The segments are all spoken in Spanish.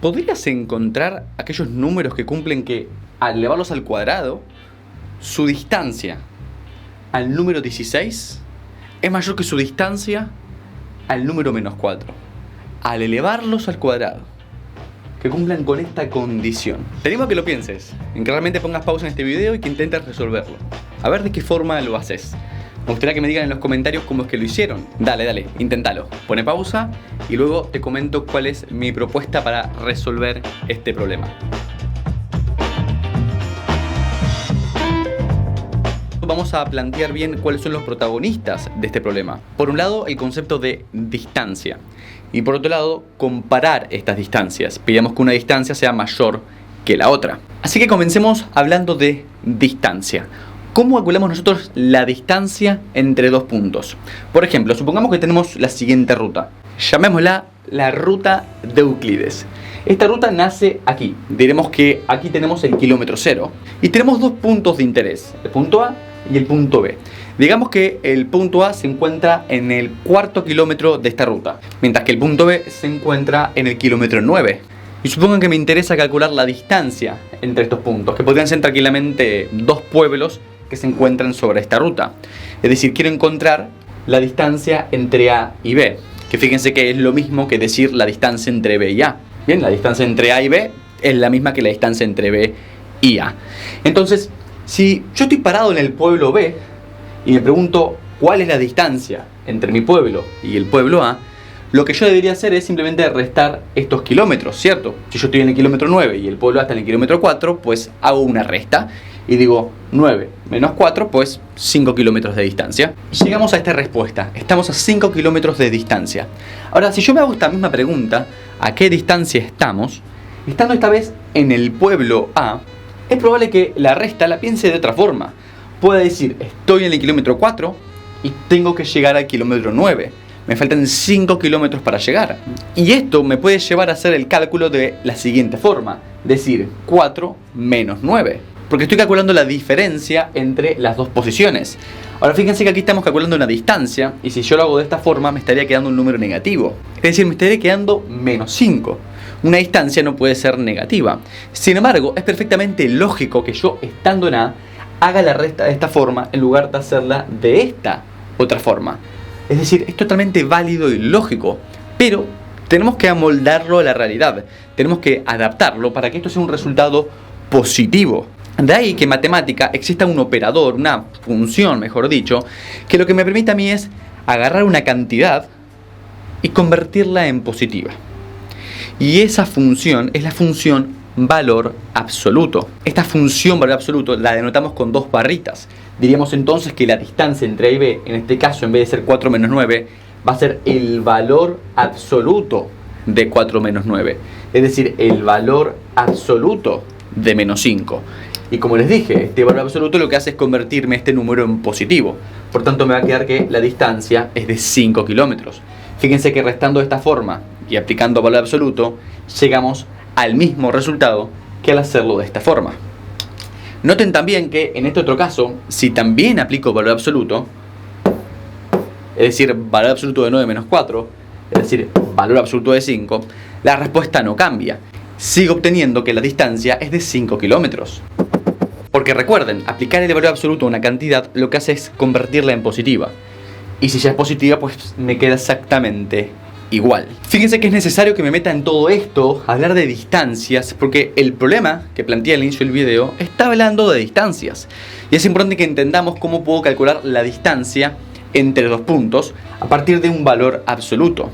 ¿podrías encontrar aquellos números que cumplen que al elevarlos al cuadrado, su distancia al número 16 es mayor que su distancia al número menos 4? Al elevarlos al cuadrado, que cumplan con esta condición. Te animo a que lo pienses, en que realmente pongas pausa en este video y que intentes resolverlo. A ver de qué forma lo haces. Me gustaría que me digan en los comentarios cómo es que lo hicieron. Dale, inténtalo. Pone pausa y luego te comento cuál es mi propuesta para resolver este problema. Vamos a plantear bien cuáles son los protagonistas de este problema. Por un lado, el concepto de distancia. Y por otro lado, comparar estas distancias. Pidamos que una distancia sea mayor que la otra. Así que comencemos hablando de distancia. ¿Cómo calculamos nosotros la distancia entre dos puntos? Por ejemplo, supongamos que tenemos la siguiente ruta. Llamémosla la ruta de Euclides. Esta ruta nace aquí. Diremos que aquí tenemos el kilómetro cero. Y tenemos dos puntos de interés, el punto A y el punto B. Digamos que el punto A se encuentra en el cuarto kilómetro de esta ruta, mientras que el punto B se encuentra en el kilómetro 9. Y supongan que me interesa calcular la distancia entre estos puntos, que podrían ser tranquilamente dos pueblos que se encuentran sobre esta ruta. Es decir, quiero encontrar la distancia entre A y B, que fíjense que es lo mismo que decir la distancia entre B y A. Bien, la distancia entre A y B es la misma que la distancia entre B y A. Entonces, si yo estoy parado en el pueblo B y me pregunto cuál es la distancia entre mi pueblo y el pueblo A, lo que yo debería hacer es simplemente restar estos kilómetros, ¿cierto? Si yo estoy en el kilómetro 9 y el pueblo A está en el kilómetro 4, pues hago una resta y digo 9 menos 4, pues 5 kilómetros de distancia. Llegamos a esta respuesta, estamos a 5 kilómetros de distancia. Ahora, si yo me hago esta misma pregunta, ¿a qué distancia estamos? Estando esta vez en el pueblo A, es probable que la resta la piense de otra forma. Pueda decir, estoy en el kilómetro 4 y tengo que llegar al kilómetro 9. Me faltan 5 kilómetros para llegar. Y esto me puede llevar a hacer el cálculo de la siguiente forma. Decir 4 menos 9. Porque estoy calculando la diferencia entre las dos posiciones. Ahora fíjense que aquí estamos calculando una distancia. Y si yo lo hago de esta forma me estaría quedando un número negativo. Es decir, me estaría quedando menos 5. Una distancia no puede ser negativa. Sin embargo, es perfectamente lógico que yo, estando en A, haga la resta de esta forma en lugar de hacerla de esta otra forma. Es decir, es totalmente válido y lógico, pero tenemos que amoldarlo a la realidad. Tenemos que adaptarlo para que esto sea un resultado positivo. De ahí que en matemática exista un operador, una función, mejor dicho, que lo que me permite a mí es agarrar una cantidad y convertirla en positiva. Y esa función es la función valor absoluto. Esta función valor absoluto la denotamos con dos barritas. Diríamos entonces que la distancia entre A y B, en este caso en vez de ser 4 menos 9, va a ser el valor absoluto de 4 menos 9. Es decir, el valor absoluto de menos 5. Y como les dije, este valor absoluto lo que hace es convertirme este número en positivo. Por tanto me va a quedar que la distancia es de 5 kilómetros. Fíjense que restando de esta forma y aplicando valor absoluto, llegamos al mismo resultado que al hacerlo de esta forma. Noten también que en este otro caso, si también aplico valor absoluto, es decir, valor absoluto de 9 menos 4, es decir, valor absoluto de 5, la respuesta no cambia. Sigo obteniendo que la distancia es de 5 kilómetros. Porque recuerden, aplicar el valor absoluto a una cantidad lo que hace es convertirla en positiva. Y si ya es positiva, pues me queda exactamente igual. Fíjense que es necesario que me meta en todo esto, hablar de distancias, porque el problema que planteé al inicio del video está hablando de distancias. Y es importante que entendamos cómo puedo calcular la distancia entre dos puntos a partir de un valor absoluto.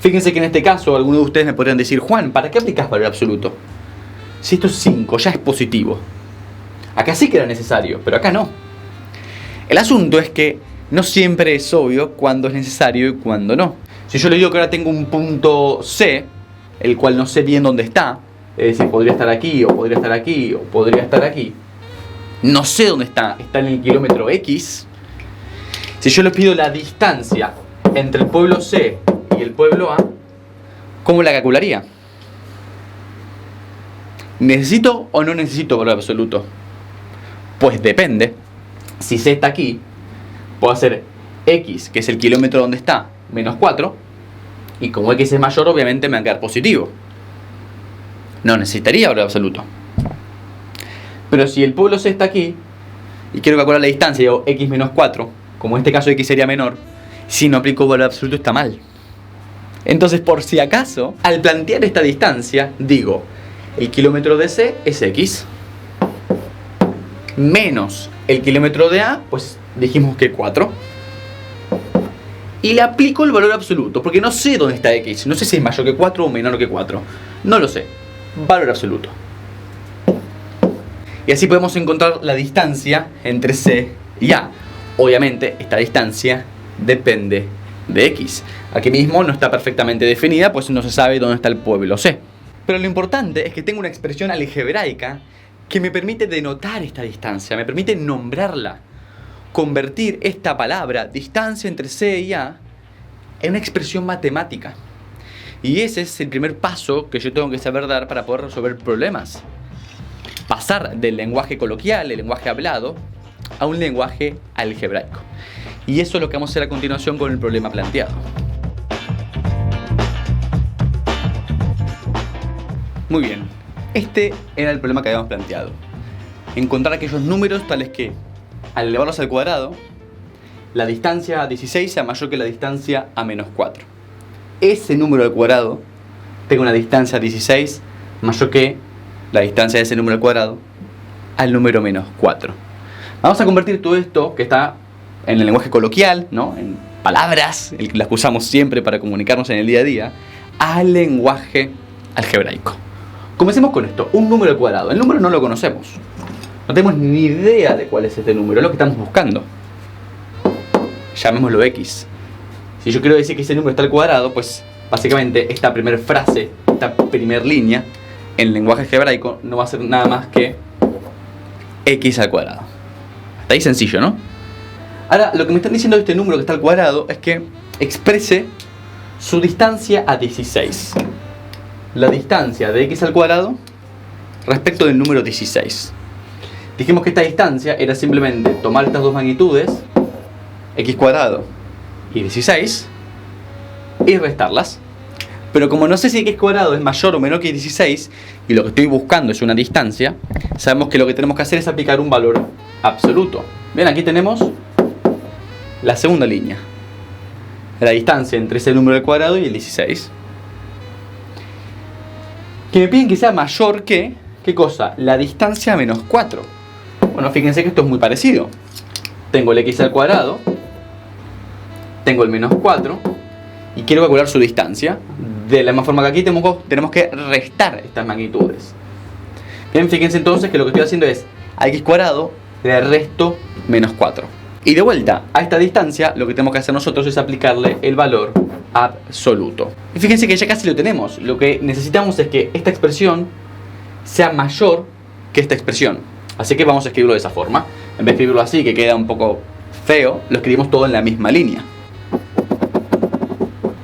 Fíjense que en este caso, algunos de ustedes me podrían decir, Juan, ¿para qué aplicas valor absoluto? Si esto es 5, ya es positivo. Acá sí que era necesario, pero acá no. El asunto es que no siempre es obvio cuándo es necesario y cuándo no. Si yo le digo que ahora tengo un punto C, el cual no sé bien dónde está, es decir, podría estar aquí, o podría estar aquí, o podría estar aquí, no sé dónde está en el kilómetro X. Si yo le pido la distancia entre el pueblo C y el pueblo A, ¿cómo la calcularía? ¿Necesito o no necesito valor absoluto? Pues depende. Si C está aquí, puedo hacer X, que es el kilómetro donde está, menos 4, y como X es mayor, obviamente me va a quedar positivo. no necesitaría valor absoluto. Pero si el pueblo C está aquí y quiero calcular la distancia, digo x menos 4, como en este caso x sería menor, si no aplico valor absoluto está mal. Entonces, por si acaso, al plantear esta distancia, digo, el kilómetro de C es x, menos el kilómetro de A, pues dijimos que 4. Y le aplico el valor absoluto, porque no sé dónde está x, no sé si es mayor que 4 o menor que 4, no lo sé, valor absoluto. Y así podemos encontrar la distancia entre C y A. Obviamente, esta distancia depende de x. Aquí mismo no está perfectamente definida, pues no se sabe dónde está el pueblo C. Pero lo importante es que tengo una expresión algebraica que me permite denotar esta distancia, me permite nombrarla, convertir esta palabra, distancia entre C y A, en una expresión matemática. Y ese es el primer paso que yo tengo que saber dar para poder resolver problemas. Pasar del lenguaje coloquial, el lenguaje hablado, a un lenguaje algebraico. Y eso es lo que vamos a hacer a continuación con el problema planteado. Muy bien, este era el problema que habíamos planteado. Encontrar aquellos números tales que, al elevarlos al cuadrado, la distancia a 16 sea mayor que la distancia a menos 4. Ese número al cuadrado tenga una distancia a 16 mayor que la distancia de ese número al cuadrado al número menos 4. Vamos a convertir todo esto que está en el lenguaje coloquial, ¿no?, en palabras, las que usamos siempre para comunicarnos en el día a día, al lenguaje algebraico. Comencemos con esto, un número al cuadrado. El número no lo conocemos. No tenemos ni idea de cuál es este número, es lo que estamos buscando. Llamémoslo x. Si yo quiero decir que ese número está al cuadrado, pues básicamente esta primera frase, esta primera línea, en el lenguaje algebraico no va a ser nada más que x al cuadrado. Hasta ahí sencillo, ¿no? Ahora, lo que me están diciendo de este número que está al cuadrado es que exprese su distancia a 16. La distancia de x al cuadrado respecto del número 16. Dijimos que esta distancia era simplemente tomar estas dos magnitudes, x cuadrado y 16, y restarlas. Pero como no sé si x cuadrado es mayor o menor que 16, y lo que estoy buscando es una distancia, sabemos que lo que tenemos que hacer es aplicar un valor absoluto. Bien, aquí tenemos la segunda línea. La distancia entre ese número al cuadrado y el 16. Que me piden que sea mayor que, ¿qué cosa? La distancia a menos 4. Bueno, fíjense que esto es muy parecido. Tengo el x al cuadrado, tengo el menos 4, y quiero calcular su distancia. De la misma forma que aquí tenemos que restar estas magnitudes. Bien, fíjense entonces que lo que estoy haciendo es a x cuadrado le resto menos 4. Y de vuelta, a esta distancia lo que tenemos que hacer nosotros es aplicarle el valor absoluto. Y fíjense que ya casi lo tenemos. Lo que necesitamos es que esta expresión sea mayor que esta expresión. Así que vamos a escribirlo de esa forma. En vez de escribirlo así, que queda un poco feo, lo escribimos todo en la misma línea.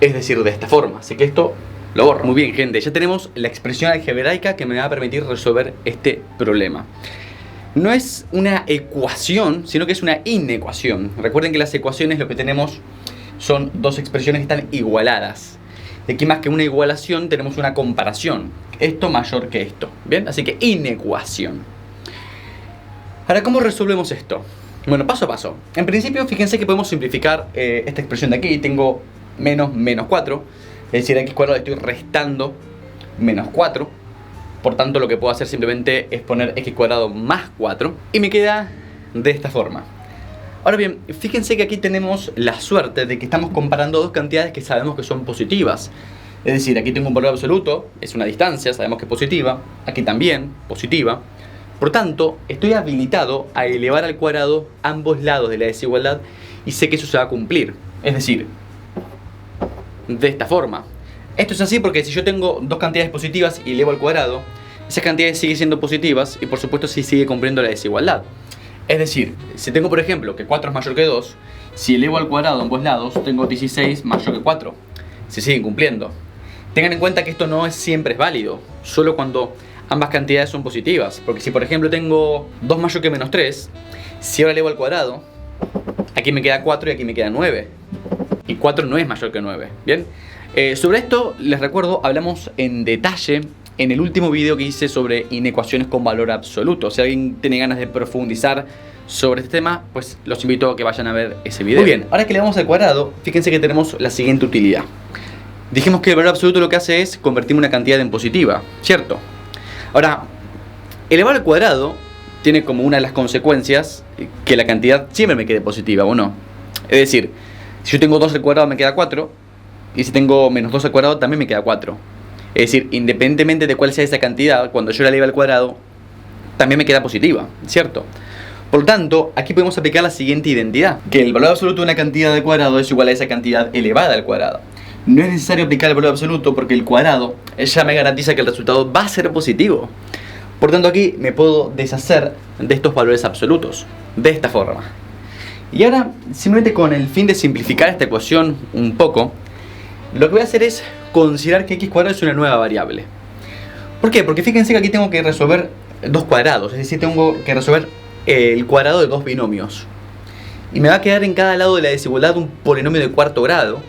Es decir, de esta forma. Así que esto lo borro. Muy bien, gente, ya tenemos la expresión algebraica que me va a permitir resolver este problema. No es una ecuación, sino que es una inecuación. Recuerden que las ecuaciones lo que tenemos son dos expresiones que están igualadas. De aquí más que una igualación tenemos una comparación. Esto mayor que esto. Bien, así que inecuación. Ahora, ¿cómo resolvemos esto? Bueno, paso a paso. En principio, fíjense que podemos simplificar esta expresión de aquí. Tengo menos 4. Es decir, a x cuadrado estoy restando menos 4. Por tanto, lo que puedo hacer simplemente es poner x cuadrado más 4. Y me queda de esta forma. Ahora bien, fíjense que aquí tenemos la suerte de que estamos comparando dos cantidades que sabemos que son positivas. Es decir, aquí tengo un valor absoluto, es una distancia, sabemos que es positiva. Aquí también, positiva. Por tanto, estoy habilitado a elevar al cuadrado ambos lados de la desigualdad y sé que eso se va a cumplir. Es decir, de esta forma. Esto es así porque si yo tengo dos cantidades positivas y elevo al cuadrado, esas cantidades siguen siendo positivas y por supuesto sí sigue cumpliendo la desigualdad. Es decir, si tengo por ejemplo que 4 es mayor que 2, si elevo al cuadrado ambos lados, tengo 16 mayor que 4. Se siguen cumpliendo. Tengan en cuenta que esto no siempre es válido, solo cuando ambas cantidades son positivas. Porque si por ejemplo tengo 2 mayor que menos 3, si ahora elevo al cuadrado, aquí me queda 4 y aquí me queda 9. Y 4 no es mayor que 9, ¿bien? Sobre esto, les recuerdo, hablamos en detalle en el último video que hice sobre inecuaciones con valor absoluto. Si alguien tiene ganas de profundizar sobre este tema, pues los invito a que vayan a ver ese video. Muy bien, ahora que le vamos al cuadrado, fíjense que tenemos la siguiente utilidad. Dijimos que el valor absoluto lo que hace es convertir una cantidad en positiva, ¿cierto? Ahora, elevar al cuadrado tiene como una de las consecuencias que la cantidad siempre me quede positiva, ¿o no? Es decir, si yo tengo 2 al cuadrado me queda 4, y si tengo menos 2 al cuadrado también me queda 4. Es decir, independientemente de cuál sea esa cantidad, cuando yo la eleve al cuadrado, también me queda positiva, ¿cierto? Por lo tanto, aquí podemos aplicar la siguiente identidad, que el valor absoluto de una cantidad al cuadrado es igual a esa cantidad elevada al cuadrado. No es necesario aplicar el valor absoluto porque el cuadrado ya me garantiza que el resultado va a ser positivo. Por tanto, aquí me puedo deshacer de estos valores absolutos, de esta forma. Y ahora, simplemente con el fin de simplificar esta ecuación un poco, lo que voy a hacer es considerar que x cuadrado es una nueva variable. ¿Por qué? Porque fíjense que aquí tengo que resolver dos cuadrados, es decir, tengo que resolver el cuadrado de dos binomios. Y me va a quedar en cada lado de la desigualdad un polinomio de cuarto grado.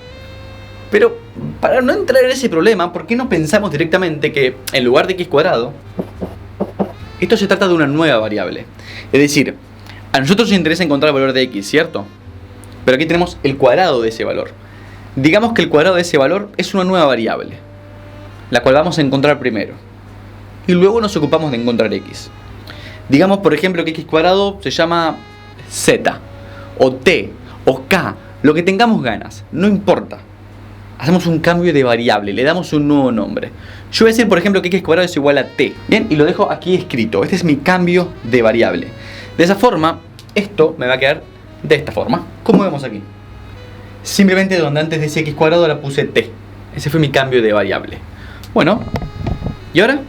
Pero para no entrar en ese problema, ¿por qué no pensamos directamente que en lugar de x cuadrado, esto se trata de una nueva variable? Es decir, a nosotros nos interesa encontrar el valor de x, ¿cierto? Pero aquí tenemos el cuadrado de ese valor. Digamos que el cuadrado de ese valor es una nueva variable, la cual vamos a encontrar primero. Y luego nos ocupamos de encontrar x. Digamos, por ejemplo, que x cuadrado se llama z, o t, o k, lo que tengamos ganas, no importa. Hacemos un cambio de variable, le damos un nuevo nombre. Yo voy a decir, por ejemplo, que x cuadrado es igual a t. Bien, y lo dejo aquí escrito. Este es mi cambio de variable. De esa forma, esto me va a quedar de esta forma. ¿Cómo vemos aquí? Simplemente donde antes decía x cuadrado ahora puse t. Ese fue mi cambio de variable. Bueno, y ahora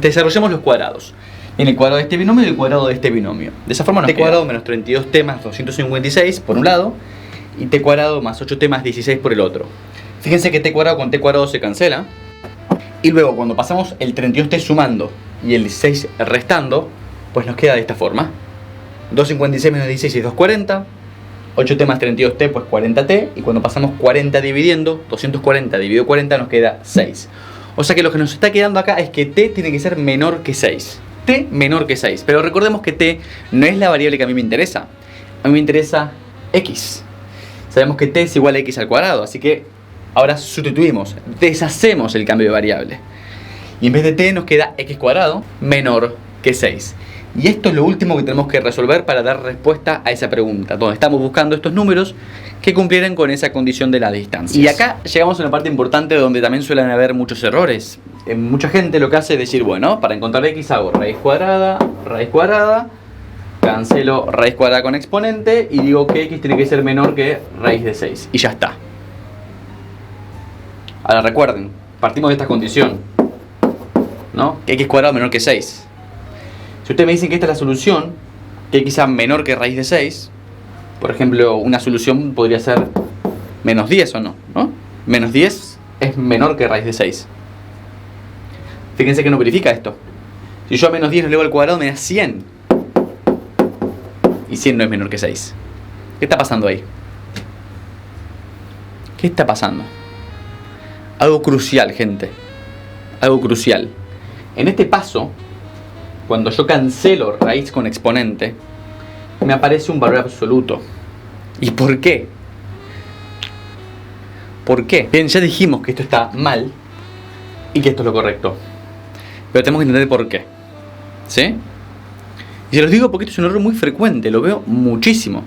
desarrollemos los cuadrados. En el cuadrado de este binomio y el cuadrado de este binomio. De esa forma nos queda t cuadrado menos 32t más 256 por un lado y t cuadrado más 8t más 16 por el otro. Fíjense que t cuadrado con t cuadrado se cancela. Y luego cuando pasamos el 32t sumando y el 16 restando, pues nos queda de esta forma. 256 menos 16 es 240. 8t más 32t pues 40t. Y cuando pasamos 40 dividiendo, 240 dividido 40 nos queda 6. O sea que lo que nos está quedando acá es que t tiene que ser menor que 6. T menor que 6. Pero recordemos que t no es la variable que a mí me interesa. A mí me interesa x. Sabemos que t es igual a x al cuadrado. Así que ahora sustituimos, deshacemos el cambio de variable. Y en vez de t nos queda x cuadrado menor que 6. Y esto es lo último que tenemos que resolver para dar respuesta a esa pregunta, donde estamos buscando estos números que cumplieran con esa condición de las distancias. Y acá llegamos a una parte importante donde también suelen haber muchos errores. Mucha gente lo que hace es decir, bueno, para encontrar x hago raíz cuadrada, cancelo raíz cuadrada con exponente y digo que x tiene que ser menor que raíz de 6. Y ya está. Ahora recuerden, partimos de esta condición, ¿no? Que x cuadrado menor que 6. Si ustedes me dicen que esta es la solución, que x sea menor que raíz de 6, por ejemplo, una solución podría ser menos 10 o no, ¿no? Menos 10 es menor que raíz de 6. Fíjense que no verifica esto. Si yo a menos 10 lo elevo al cuadrado me da 100. Y 100 no es menor que 6. ¿Qué está pasando ahí? ¿Qué está pasando? Algo crucial, gente. Algo crucial. En este paso, cuando yo cancelo raíz con exponente, me aparece un valor absoluto. ¿Y por qué? ¿Por qué? Bien, ya dijimos que esto está mal y que esto es lo correcto. Pero tenemos que entender por qué. ¿Sí? Y se los digo porque esto es un error muy frecuente. Lo veo muchísimo.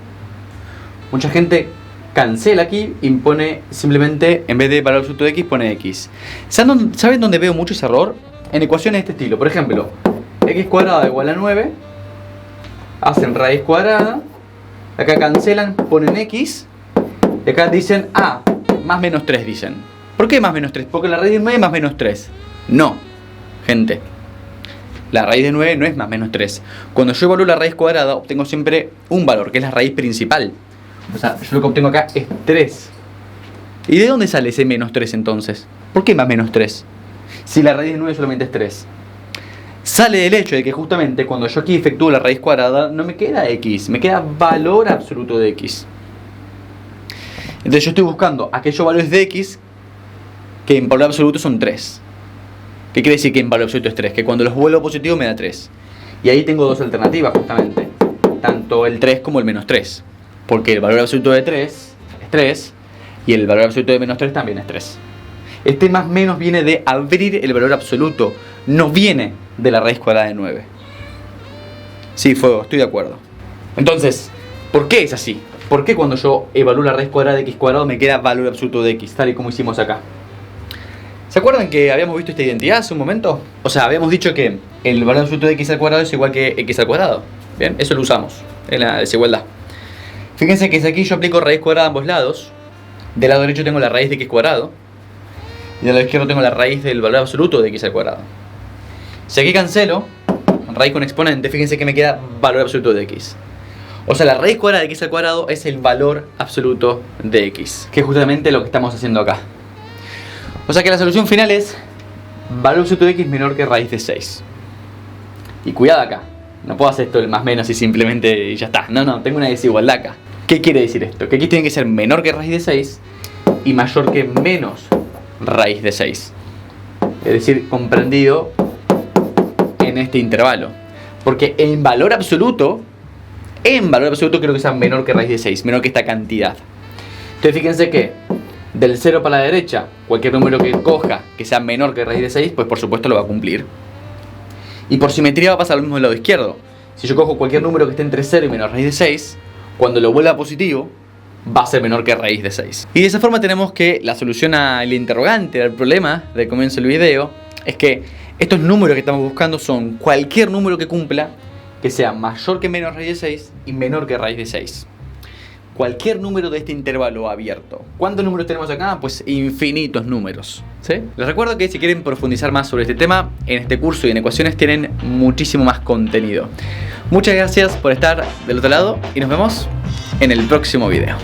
Mucha gente cancela aquí y pone simplemente, en vez de valor absoluto de x, pone x. ¿Saben dónde veo mucho ese error? En ecuaciones de este estilo. Por ejemplo, x cuadrado igual a 9. Hacen raíz cuadrada. Acá cancelan, ponen x. Y acá dicen, más menos 3 dicen. ¿Por qué más menos 3? Porque la raíz de 9 es más menos 3. No, gente. La raíz de 9 no es más menos 3. Cuando yo evalúo la raíz cuadrada, obtengo siempre un valor, que es la raíz principal. O sea, yo lo que obtengo acá es 3. ¿Y de dónde sale ese menos 3 entonces? ¿Por qué más menos 3? Si la raíz de 9 solamente es 3. Sale del hecho de que justamente cuando yo aquí efectúo la raíz cuadrada, no me queda x, me queda valor absoluto de x. Entonces yo estoy buscando aquellos valores de x que en valor absoluto son 3. ¿Qué quiere decir que en valor absoluto es 3? Que cuando los vuelvo positivo me da 3. Y ahí tengo dos alternativas justamente. Tanto el 3 como el menos 3. Porque el valor absoluto de 3 es 3 y el valor absoluto de menos 3 también es 3. Este más menos viene de abrir el valor absoluto, no viene de la raíz cuadrada de 9. Sí, Fuego, estoy de acuerdo. Entonces, ¿por qué es así? ¿Por qué cuando yo evalúo la raíz cuadrada de x cuadrado me queda valor absoluto de x, tal y como hicimos acá? ¿Se acuerdan que habíamos visto esta identidad hace un momento? O sea, habíamos dicho que el valor absoluto de x al cuadrado es igual que x al cuadrado. Bien, eso lo usamos en la desigualdad. Fíjense que si aquí yo aplico raíz cuadrada a ambos lados, del lado derecho tengo la raíz de x cuadrado y del lado izquierdo tengo la raíz del valor absoluto de x al cuadrado. Si aquí cancelo raíz con exponente, fíjense que me queda valor absoluto de x. O sea, la raíz cuadrada de x al cuadrado es el valor absoluto de x, que es justamente lo que estamos haciendo acá. O sea que la solución final es valor absoluto de x menor que raíz de 6. Y cuidado acá, no puedo hacer esto del más menos y simplemente ya está. No, tengo una desigualdad acá. ¿Qué quiere decir esto? Que aquí tiene que ser menor que raíz de 6 y mayor que menos raíz de 6. Es decir, comprendido en este intervalo. Porque en valor absoluto quiero que sea menor que raíz de 6, menor que esta cantidad. Entonces fíjense que del 0 para la derecha, cualquier número que coja que sea menor que raíz de 6, pues por supuesto lo va a cumplir. Y por simetría va a pasar lo mismo del lado izquierdo. Si yo cojo cualquier número que esté entre 0 y menos raíz de 6, cuando lo vuelva positivo, va a ser menor que raíz de 6. Y de esa forma tenemos que la solución al interrogante, al problema del comienzo del video, es que estos números que estamos buscando son cualquier número que cumpla que sea mayor que menos raíz de 6 y menor que raíz de 6. Cualquier número de este intervalo abierto. ¿Cuántos números tenemos acá? Pues infinitos números, ¿sí? Les recuerdo que si quieren profundizar más sobre este tema, en este curso y en ecuaciones tienen muchísimo más contenido. Muchas gracias por estar del otro lado y nos vemos en el próximo video.